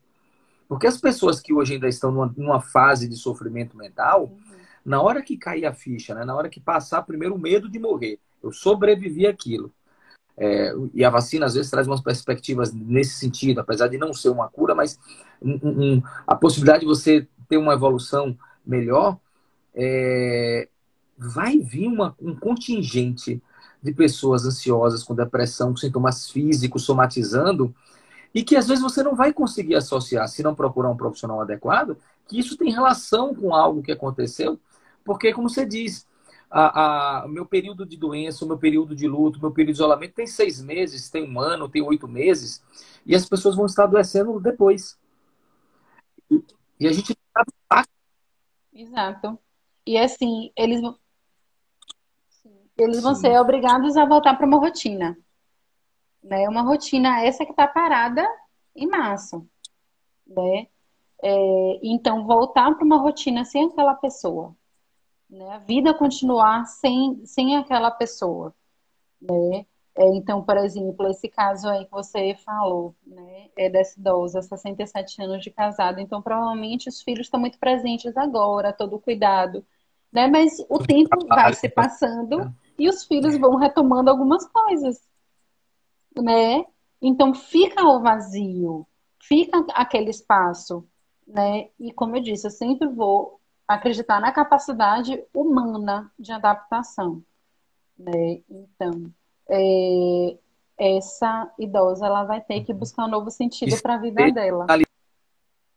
Porque as pessoas que hoje ainda estão numa fase de sofrimento mental, Uhum. na hora que cair a ficha, né, na hora que passar primeiro o medo de morrer, eu sobrevivi àquilo. E a vacina às vezes traz umas perspectivas nesse sentido, apesar de não ser uma cura, mas a possibilidade de você ter uma evolução melhor, vai vir um contingente de pessoas ansiosas, com depressão, com sintomas físicos, somatizando, e que às vezes você não vai conseguir associar, se não procurar um profissional adequado, que isso tem relação com algo que aconteceu, porque, como você diz, o meu período de doença, o meu período de luto, o meu período de isolamento tem 6 meses, tem 1 ano, tem 8 meses, e as pessoas vão estar adoecendo depois. E a gente não sabe. Exato. E assim, eles vão ser Sim. obrigados a voltar para uma rotina, né? Uma rotina essa que está parada em março, né? Então, voltar para uma rotina sem aquela pessoa, né? A vida continuar sem aquela pessoa, né? Então, por exemplo, esse caso aí que você falou, né? É dessa idosa, 67 anos de casado. Então, provavelmente os filhos estão muito presentes agora, todo o cuidado, né? Mas o tempo vai se passando e os filhos vão retomando algumas coisas, né? Então fica o vazio, fica aquele espaço, né? E como eu disse, eu sempre vou acreditar na capacidade humana de adaptação, né? Então, é, essa idosa ela vai ter que buscar um novo E sentido sem para a vida ter dela, finali-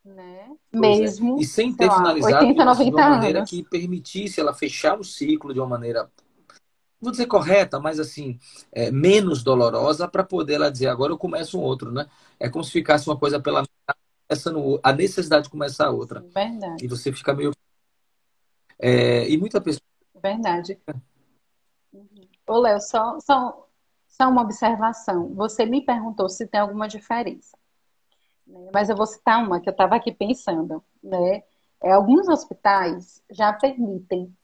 né? Pois é. E Mesmo, sem sei ter lá, finalizado, 80, Vinícius, de uma 90 maneira anos. que permitisse ela fechar o ciclo de uma maneira, vou dizer correta, mas assim, menos dolorosa, para poder ela dizer, agora eu começo um outro, né? É como se ficasse uma coisa pela metade, a necessidade de começar a outra. Sim, E verdade, você fica meio. E muita pessoa. verdade. Ô, Léo, só uma observação. Você me perguntou se tem alguma diferença, né? Mas eu vou citar uma que eu estava aqui pensando, né? Alguns hospitais já permitem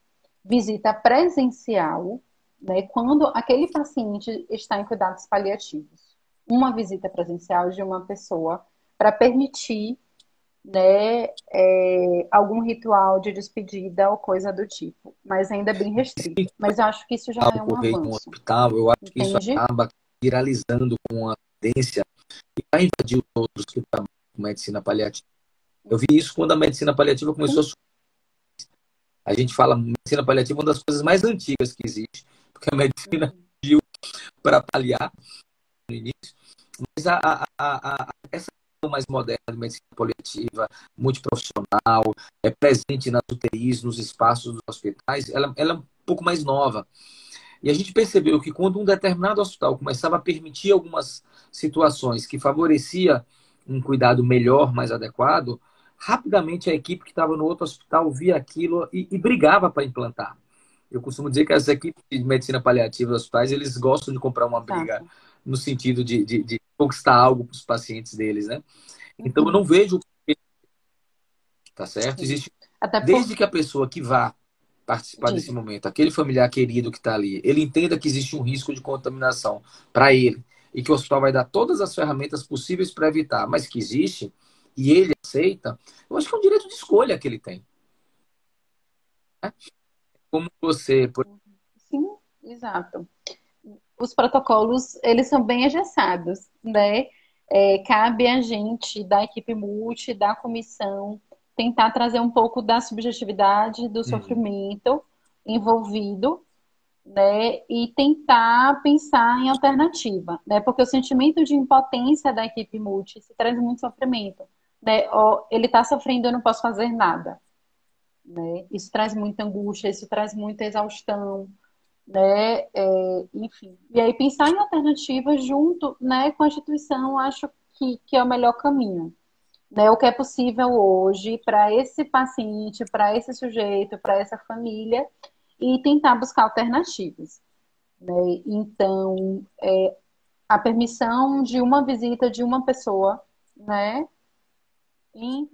visita presencial, né, quando aquele paciente está em cuidados paliativos. Uma visita presencial de uma pessoa para permitir, né, algum ritual de despedida ou coisa do tipo, mas ainda bem restrito. Mas eu acho que isso já é um Ocorrer em um avanço, hospital, eu acho que isso entende? acaba viralizando com a tendência e vai invadir os outros que trabalham com medicina paliativa. Eu vi isso quando a medicina paliativa começou a surgir. A gente fala medicina paliativa é uma das coisas mais antigas que existe, porque a medicina Uhum. surgiu para paliar no início, mas essa questão mais moderna de medicina paliativa, multiprofissional, presente nas UTIs, nos espaços dos hospitais, ela é um pouco mais nova. E a gente percebeu que quando um determinado hospital começava a permitir algumas situações que favorecia um cuidado melhor, mais adequado, rapidamente a equipe que estava no outro hospital via aquilo e brigava para implantar. Eu costumo dizer que as equipes de medicina paliativa dos hospitais, eles gostam de comprar uma briga Exato. no sentido de conquistar algo para os pacientes deles, né? Então eu não Uhum. vejo, tá certo? Sim. Existe, Até por desde que a pessoa que vá participar desse diga. momento, aquele familiar querido que está ali, ele entenda que existe um risco de contaminação para ele e que o hospital vai dar todas as ferramentas possíveis para evitar, mas que existe e ele aceita, eu acho que é um direito de escolha que ele tem. Né? Como você, por Sim, exato. Os protocolos, eles são bem engessados, né? Cabe a gente, da equipe multi, da comissão, tentar trazer um pouco da subjetividade, do Uhum. sofrimento envolvido, né? E tentar pensar em alternativa, né? Porque o sentimento de impotência da equipe multi se traz muito sofrimento, né? Ó, ele está sofrendo, eu não posso fazer nada, né? Isso traz muita angústia, isso traz muita exaustão, né? Enfim. E aí pensar em alternativas junto, né, com a instituição, acho que é o melhor caminho, né? O que é possível hoje para esse paciente, para esse sujeito, para essa família e tentar buscar alternativas, né? Então, a permissão de uma visita de uma pessoa, né? Em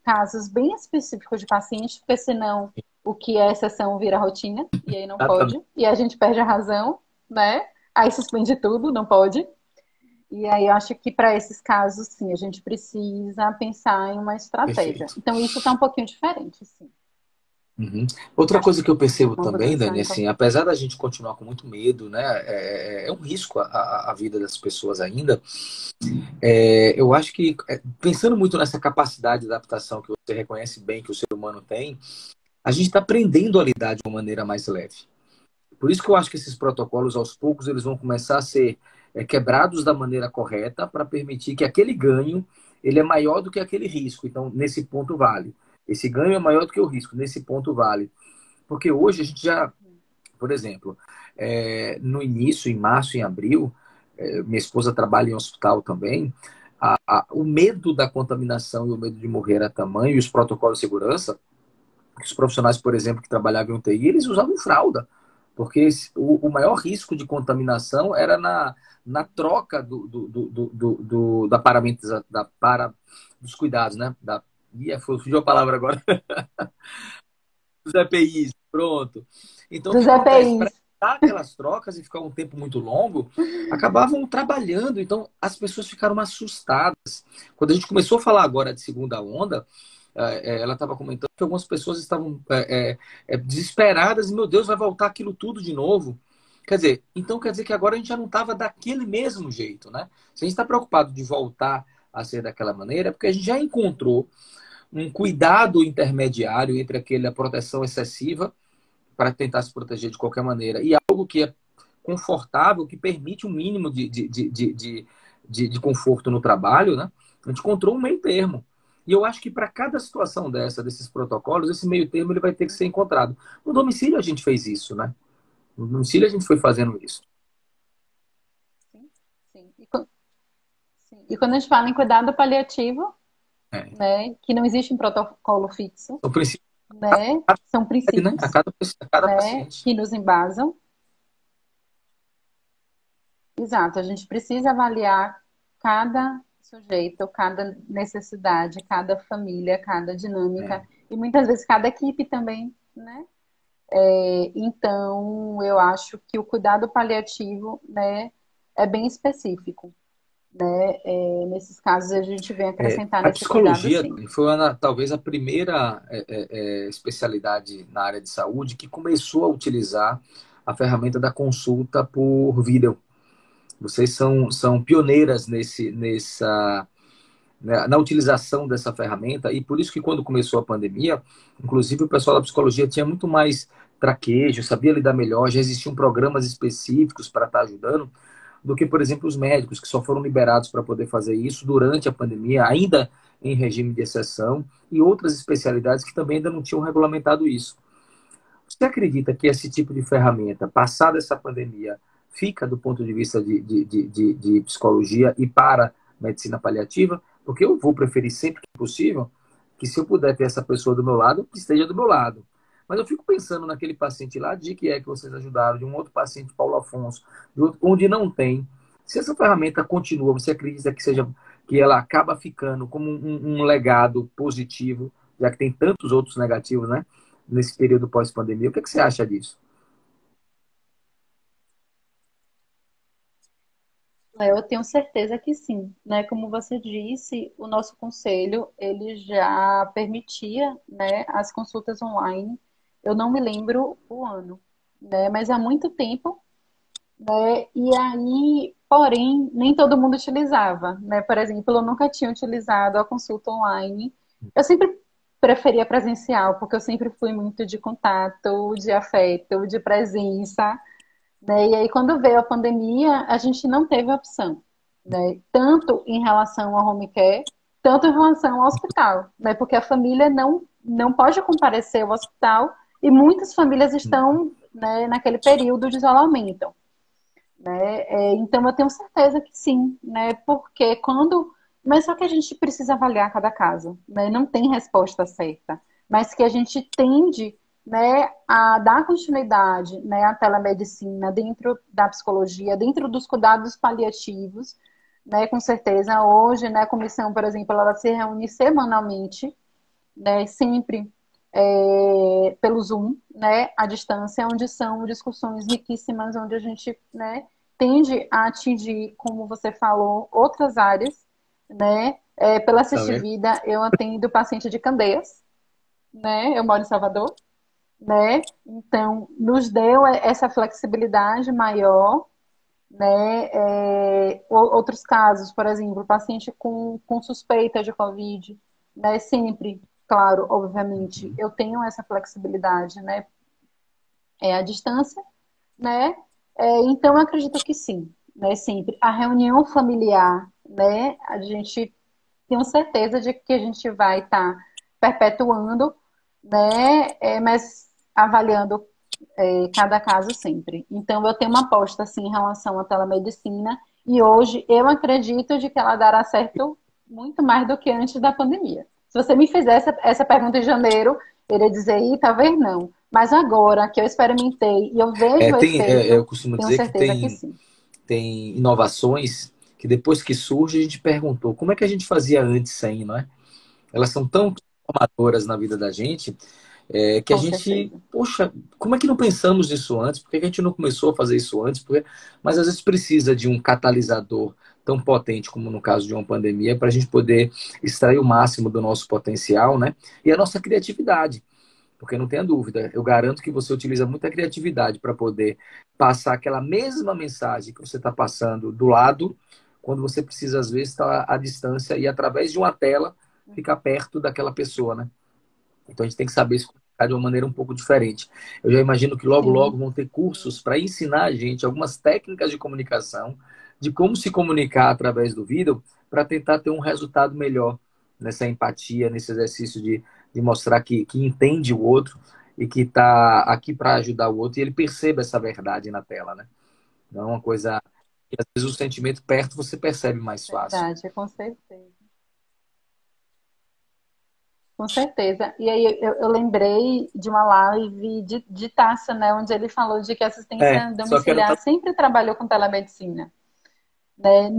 casos bem específicos de paciente, porque senão o que é exceção vira rotina, e aí não Exatamente. pode, e a gente perde a razão, né? Aí suspende tudo, não pode. E aí eu acho que para esses casos, sim, a gente precisa pensar em uma estratégia. Perfeito. Então isso está um pouquinho diferente, sim. Uhum. Outra Acho coisa que eu percebo uma também, mudança Dani, assim, importante. apesar da gente continuar com muito medo, né, é um risco a vida das pessoas ainda. Eu acho que, pensando muito nessa capacidade de adaptação que você reconhece bem que o ser humano tem, a gente está aprendendo a lidar de uma maneira mais leve. Por isso que eu acho que esses protocolos, aos poucos, eles vão começar a ser quebrados da maneira correta para permitir que aquele ganho ele é maior do que aquele risco. Então, nesse ponto vale. Esse ganho é maior do que o risco. Nesse ponto vale. Porque hoje a gente já, por exemplo, no início, em março, em abril, minha esposa trabalha em hospital também, o medo da contaminação e o medo de morrer era tamanho, e os protocolos de segurança, os profissionais, por exemplo, que trabalhavam em UTI, eles usavam fralda, porque o maior risco de contaminação era na troca da paramentização, dos cuidados, né? Fugiu a palavra agora, dos EPIs, pronto. Então, o que Dos acontece? Para EPIs. evitar aquelas trocas e ficar um tempo muito longo, acabavam trabalhando. Então, as pessoas ficaram assustadas. Quando a gente começou a falar agora de segunda onda, ela estava comentando que algumas pessoas estavam desesperadas e, meu Deus, vai voltar aquilo tudo de novo. Quer dizer, então quer dizer que agora a gente já não estava daquele mesmo jeito, né? Se a gente está preocupado de voltar a ser daquela maneira, é porque a gente já encontrou um cuidado intermediário entre aquela proteção excessiva para tentar se proteger de qualquer maneira e algo que é confortável, que permite um mínimo de conforto no trabalho, né? A gente encontrou um meio termo. E eu acho que para cada situação desses protocolos, esse meio termo ele vai ter que ser encontrado. No domicílio a gente fez isso, né? No domicílio a gente foi fazendo isso. Sim, sim. E quando a gente fala em cuidado paliativo, É. né, que não existe um protocolo fixo, O princípio, né, são né? princípios, A cada né, paciente. que nos embasam. Exato, a gente precisa avaliar cada sujeito, cada necessidade, cada família, cada dinâmica É. e muitas vezes cada equipe também, né? Então, eu acho que o cuidado paliativo, né, é bem específico, né? Nesses casos a gente vem acrescentar A nesse cuidado, psicologia sim. foi talvez a primeira especialidade na área de saúde que começou a utilizar a ferramenta da consulta por vídeo. Vocês são pioneiras na utilização dessa ferramenta, e por isso que quando começou a pandemia, inclusive o pessoal da psicologia tinha muito mais traquejo, sabia lidar melhor, já existiam programas específicos para estar ajudando, do que, por exemplo, os médicos, que só foram liberados para poder fazer isso durante a pandemia, ainda em regime de exceção, e outras especialidades que também ainda não tinham regulamentado isso. Você acredita que esse tipo de ferramenta, passada essa pandemia, fica do ponto de vista de psicologia e para medicina paliativa? Porque eu vou preferir sempre que possível que, se eu puder ter essa pessoa do meu lado, que esteja do meu lado. Mas eu fico pensando naquele paciente lá, de que é que vocês ajudaram, de um outro paciente, Paulo Afonso, onde não tem. Se essa ferramenta continua, você acredita que ela acaba ficando como um legado positivo, já que tem tantos outros negativos, né? Nesse período pós-pandemia. O que você acha disso? Eu tenho certeza que sim, né? Como você disse, o nosso conselho ele já permitia, né, as consultas online. Eu não me lembro o ano, né? Mas há muito tempo, né? E aí, porém, nem todo mundo utilizava, né? Por exemplo, eu nunca tinha utilizado a consulta online. Eu sempre preferia presencial, porque eu sempre fui muito de contato, de afeto, de presença, né? E aí, quando veio a pandemia, a gente não teve opção, né? Tanto em relação ao home care, tanto em relação ao hospital, né? Porque a família não pode comparecer ao hospital e muitas famílias estão, né, naquele período de isolamento, né? Então, eu tenho certeza que sim, né? Porque quando... Mas só que a gente precisa avaliar cada caso, né? Não tem resposta certa, mas que a gente tende, né, a dar continuidade, né, à telemedicina dentro da psicologia, dentro dos cuidados paliativos, né? Com certeza, hoje, né, a comissão, por exemplo, ela se reúne semanalmente, né, sempre pelo Zoom, né, à distância, onde são discussões riquíssimas, onde a gente, né, tende a atingir, como você falou, outras áreas, né? Pela Tá Assistir vendo? Vida, eu atendo paciente de Candeias, né? Eu moro em Salvador, né? Então, nos deu essa flexibilidade maior, né? Outros casos, por exemplo, paciente com suspeita de Covid, né? Sempre, claro, obviamente, eu tenho essa flexibilidade, né? À distância, né? Então, eu acredito que sim, né? Sempre. A reunião familiar, né? A gente tenho certeza de que a gente vai estar perpetuando, né? Mas avaliando cada caso sempre. Então, eu tenho uma aposta, assim, em relação à telemedicina e hoje eu acredito de que ela dará certo muito mais do que antes da pandemia. Se você me fizesse essa pergunta em janeiro, eu iria dizer, talvez não. Mas agora que eu experimentei e eu vejo o Eu efeito, costumo tenho dizer que certeza que sim. tem inovações que depois que surge a gente perguntou como é que a gente fazia antes sem, não é? Elas são tão transformadoras na vida da gente, que a Com gente, certeza. poxa, como é que não pensamos nisso antes? Por que a gente não começou a fazer isso antes? Mas às vezes precisa de um catalisador tão potente como no caso de uma pandemia para a gente poder extrair o máximo do nosso potencial, né? E a nossa criatividade. Porque não tenha dúvida, eu garanto que você utiliza muita criatividade para poder passar aquela mesma mensagem que você está passando do lado, quando você precisa, às vezes, estar à distância e, através de uma tela, ficar perto daquela pessoa, né? Então, a gente tem que saber se comunicar de uma maneira um pouco diferente. Eu já imagino que logo, Sim, logo vão ter cursos para ensinar a gente algumas técnicas de comunicação, de como se comunicar através do vídeo, para tentar ter um resultado melhor nessa empatia, nesse exercício de mostrar que entende o outro e que está aqui para ajudar o outro e ele perceba essa verdade na tela, né? Não é uma coisa que, às vezes, o sentimento perto você percebe mais fácil. verdade, com certeza. Com certeza. E aí eu lembrei de uma live de Tássia, né, onde ele falou de que a É, assistência só quero domiciliar sempre trabalhou com telemedicina, né?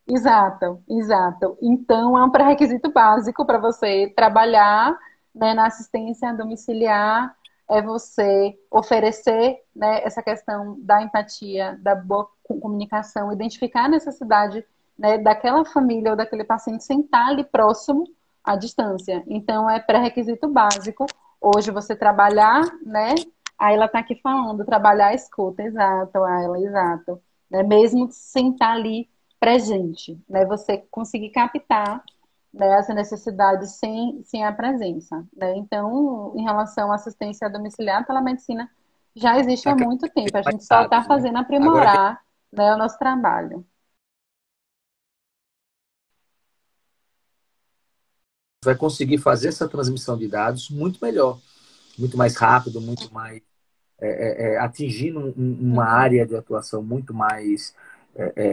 Exato, exato. Então, é um pré-requisito básico para você trabalhar, né, na assistência domiciliar, é você oferecer, né, essa questão da empatia, da boa comunicação, identificar a necessidade, né, daquela família ou daquele paciente sem estar ali próximo à distância. Então, é pré-requisito básico. Hoje, você trabalhar, né? Aí ela está aqui falando, trabalhar a escuta, exato, Ayla, exato. Né, mesmo sem estar ali presente, né? Você conseguir captar, né, essa necessidade sem a presença, né? Então, em relação à assistência domiciliar, a telemedicina já existe há muito tempo. A mais gente só está dados, né? fazendo Agora que aprimorar, né, o nosso trabalho. vai conseguir fazer essa transmissão de dados muito melhor, muito mais rápido, muito mais atingindo uma Uhum. área de atuação muito mais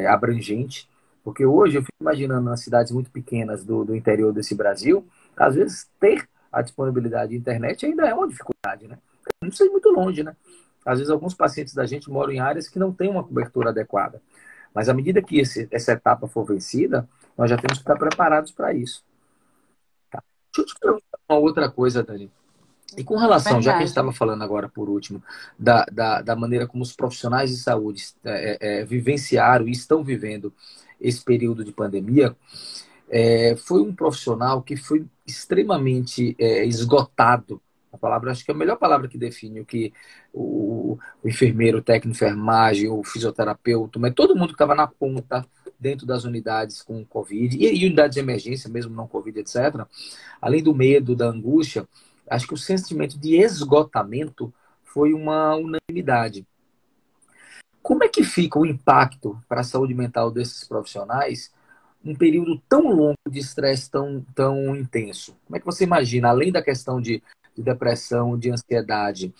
abrangente. Porque hoje eu fico imaginando nas cidades muito pequenas do interior desse Brasil, às vezes ter a disponibilidade de internet ainda é uma dificuldade, né? Não precisa ir muito longe, né? Às vezes alguns pacientes da gente moram em áreas que não têm uma cobertura adequada. Mas à medida que essa etapa for vencida, nós já temos que estar preparados para isso. Deixa eu te perguntar uma outra coisa, Dani. E com relação, já que a gente estava Verdade. falando agora, por último, da maneira como os profissionais de saúde vivenciaram e estão vivendo esse período de pandemia, foi um profissional que foi extremamente esgotado. A palavra, acho que é a melhor palavra que define o que o enfermeiro, o técnico de enfermagem, o fisioterapeuta, mas todo mundo que estava na ponta dentro das unidades com Covid e unidades de emergência, mesmo não Covid, etc. Além do medo, da angústia, acho que o sentimento de esgotamento foi uma unanimidade. Como é que fica o impacto para a saúde mental desses profissionais um período tão longo de estresse tão intenso? Como é que você imagina, além da questão de depressão, de ansiedade,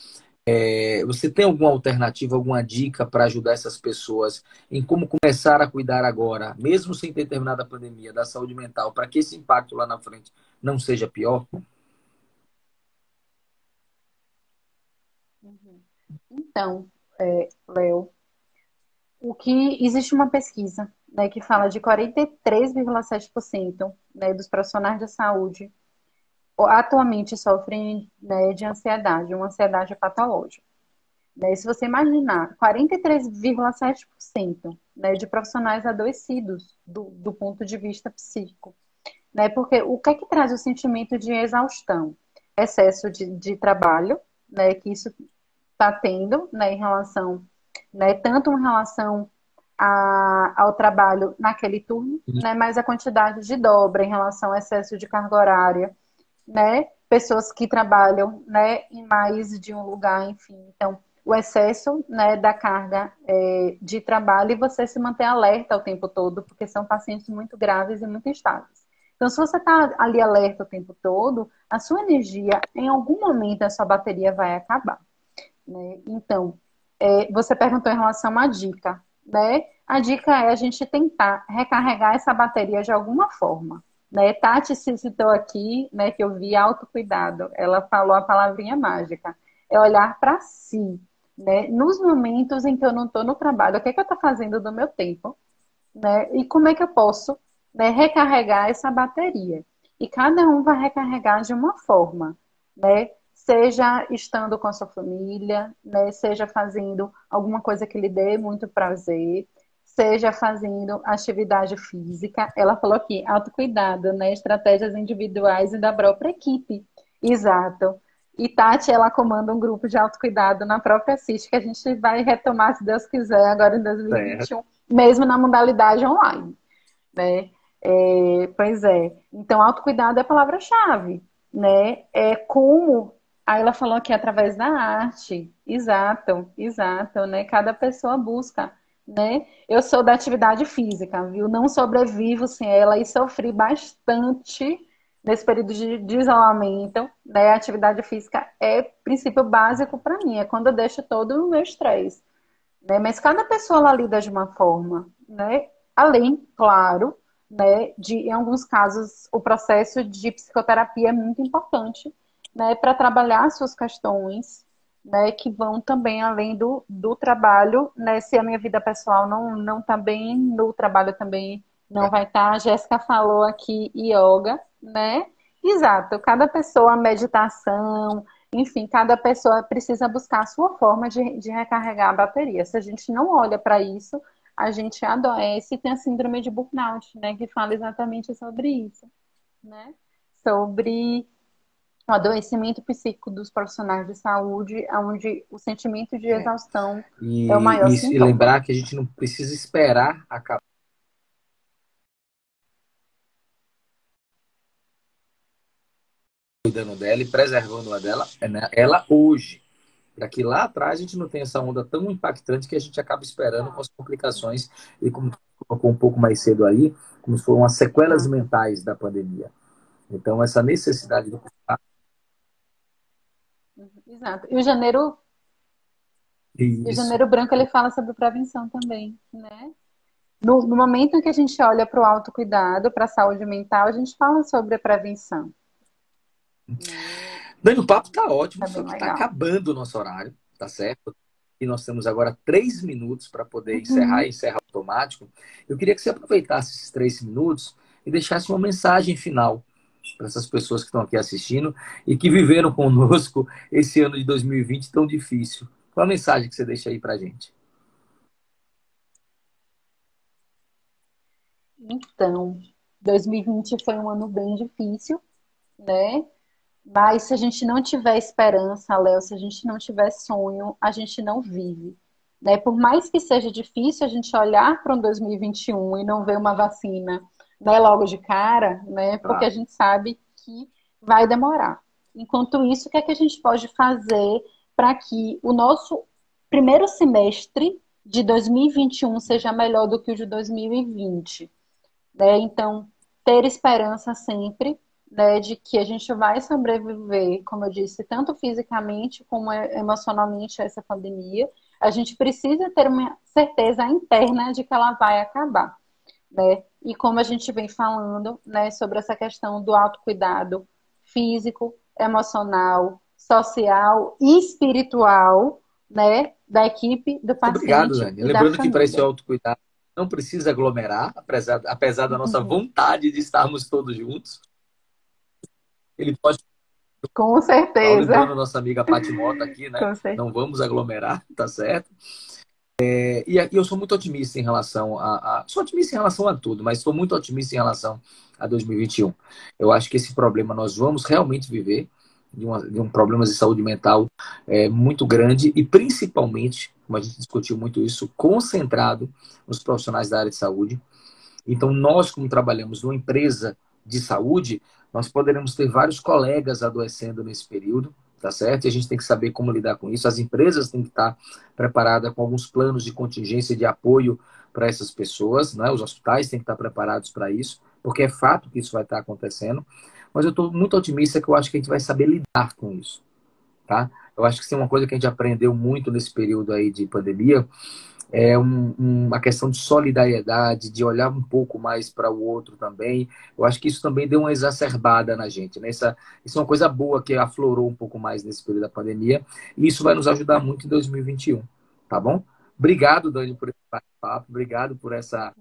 você tem alguma alternativa, alguma dica para ajudar essas pessoas em como começar a cuidar agora, mesmo sem ter terminado a pandemia, da saúde mental, para que esse impacto lá na frente não seja pior? Uhum. Então, Léo, o que existe uma pesquisa, né, que fala de 43,7%, né, dos profissionais da saúde atualmente sofrem, né, de ansiedade, uma ansiedade patológica. Né? Se você imaginar, 43,7%, né, de profissionais adoecidos do ponto de vista psíquico. Né? Porque o que é que traz o sentimento de exaustão? Excesso de trabalho, né, que isso está tendo, né, em relação, né, tanto em relação ao trabalho naquele turno, né, mas a quantidade de dobra em relação ao excesso de carga horária, né? Pessoas que trabalham, né, em mais de um lugar, enfim. Então, o excesso, né, da carga de trabalho e você se manter alerta o tempo todo, porque são pacientes muito graves e muito instáveis. Então, se você está ali alerta o tempo todo, a sua energia, em algum momento, a sua bateria vai acabar. Né? Então, você perguntou em relação à dica, né? A dica é a gente tentar recarregar essa bateria de alguma forma. Né? Tati se citou aqui, né, que eu vi autocuidado. Ela falou a palavrinha mágica. É olhar para si. Né? Nos momentos em que eu não estou no trabalho, o que é que eu estou fazendo do meu tempo? Né? E como é que eu posso, né, recarregar essa bateria? E cada um vai recarregar de uma forma, né? Seja estando com a sua família, né? Seja fazendo alguma coisa que lhe dê muito prazer, seja fazendo atividade física. Ela falou aqui, autocuidado, né? Estratégias individuais e da própria equipe. Exato. E Tati, ela comanda um grupo de autocuidado na própria CIST, que a gente vai retomar, se Deus quiser, agora em Certo. 2021, mesmo na modalidade online, né? Pois é. Então, autocuidado é a palavra-chave, né? É como aí ela falou que através da arte, exato, exato, né? Cada pessoa busca, né? Eu sou da atividade física, viu? Não sobrevivo sem ela e sofri bastante nesse período de isolamento, né? A atividade física é princípio básico para mim, é quando eu deixo todo o meu estresse, né? Mas cada pessoa ela lida de uma forma, né? Além, claro, né, de em alguns casos o processo de psicoterapia é muito importante, né, para trabalhar suas questões, né, que vão também além do trabalho, né? Se a minha vida pessoal não tá bem, no trabalho também não vai estar. A Jéssica falou aqui yoga, né? Exato, cada pessoa meditação, enfim, cada pessoa precisa buscar a sua forma de recarregar a bateria. Se a gente não olha para isso, a gente adoece e tem a síndrome de burnout, né? Que fala exatamente sobre isso, né? Sobre o adoecimento psíquico dos profissionais de saúde, onde o sentimento de É. exaustão é o maior E sintoma. lembrar que a gente não precisa esperar acabar cuidando dela e preservando a dela, né, ela hoje. Para que lá atrás a gente não tenha essa onda tão impactante que a gente acaba esperando com as complicações e como colocou um pouco mais cedo aí, como foram as sequelas Exato. mentais da pandemia. Então essa necessidade do Exato. E o isso. Janeiro Branco ele fala sobre prevenção também, né? No momento em que a gente olha para o autocuidado, para a saúde mental, a gente fala sobre a prevenção, né? Dani, o papo tá ótimo, É só bem que tá legal. acabando o nosso horário, tá certo? E nós temos agora 3 minutos para poder encerrar, Uhum. encerra automático. Eu queria que você aproveitasse esses 3 minutos e deixasse uma mensagem final para essas pessoas que estão aqui assistindo e que viveram conosco esse ano de 2020 tão difícil. Qual a mensagem que você deixa aí para a gente? Então, 2020 foi um ano bem difícil, né? Mas se a gente não tiver esperança, Léo, se a gente não tiver sonho, a gente não vive, né? Por mais que seja difícil a gente olhar para um 2021 e não ver uma vacina, né, logo de cara, né? Porque a Claro. gente sabe que vai demorar. Enquanto isso, o que é que a gente pode fazer para que o nosso primeiro semestre de 2021 seja melhor do que o de 2020? Né? Então, ter esperança sempre, né, de que a gente vai sobreviver, como eu disse, tanto fisicamente como emocionalmente a essa pandemia. A gente precisa ter uma certeza interna de que ela vai acabar, né? E como a gente vem falando, né, sobre essa questão do autocuidado físico, emocional, social e espiritual, né, da equipe, do Obrigado, paciente Dani. e da Lembrando que para esse família. autocuidado não precisa aglomerar, apesar da nossa vontade de estarmos todos juntos. Ele pode, Com certeza. lembrando a nossa amiga Paty Mota aqui, né? Com Não certeza. vamos aglomerar, tá certo? E eu sou muito otimista em relação sou otimista em relação a tudo, mas sou muito otimista em relação a 2021. Eu acho que esse problema nós vamos realmente viver, de um problema de saúde mental muito grande e principalmente, como a gente discutiu muito isso, concentrado nos profissionais da área de saúde. Então, nós, como trabalhamos numa empresa de saúde, nós poderemos ter vários colegas adoecendo nesse período, tá certo? E a gente tem que saber como lidar com isso. As empresas têm que estar preparadas com alguns planos de contingência de apoio para essas pessoas, né? Os hospitais têm que estar preparados para isso, porque é fato que isso vai estar acontecendo. Mas eu estou muito otimista que eu acho que a gente vai saber lidar com isso, tá? Eu acho que isso é uma coisa que a gente aprendeu muito nesse período aí de pandemia, uma questão de solidariedade, de olhar um pouco mais para o outro também. Eu acho que isso também deu uma exacerbada na gente, né? Isso é uma coisa boa que aflorou um pouco mais nesse período da pandemia, e isso vai nos ajudar muito em 2021, tá bom? Obrigado, Dani, por esse bate-papo, obrigado por essa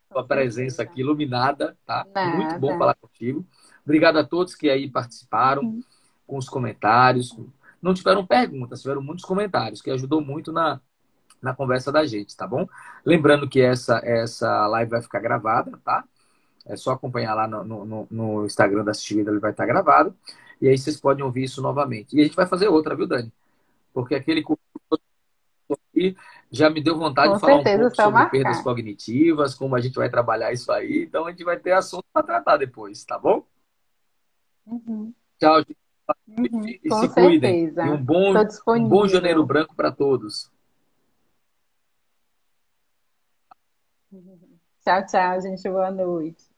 Com sua presença certeza. aqui iluminada, tá? Muito bom Nada. falar contigo. Obrigado a todos que aí participaram Uhum. com os comentários. Não tiveram perguntas, tiveram muitos comentários, que ajudou muito na conversa da gente, tá bom? Lembrando que essa live vai ficar gravada, tá? É só acompanhar lá no Instagram da Assistivida, ele vai estar gravado. E aí vocês podem ouvir isso novamente. E a gente vai fazer outra, viu, Dani? Porque aquele curso aqui, já me deu vontade Com de falar um certeza, pouco só sobre perdas marcar. cognitivas, como a gente vai trabalhar isso aí. Então, a gente vai ter assunto para tratar depois, tá bom? Uhum, Tchau, gente, uhum, e com se cuidem. E certeza. Estou um bom janeiro disponível. branco para todos. Tchau, tchau, gente. Boa noite.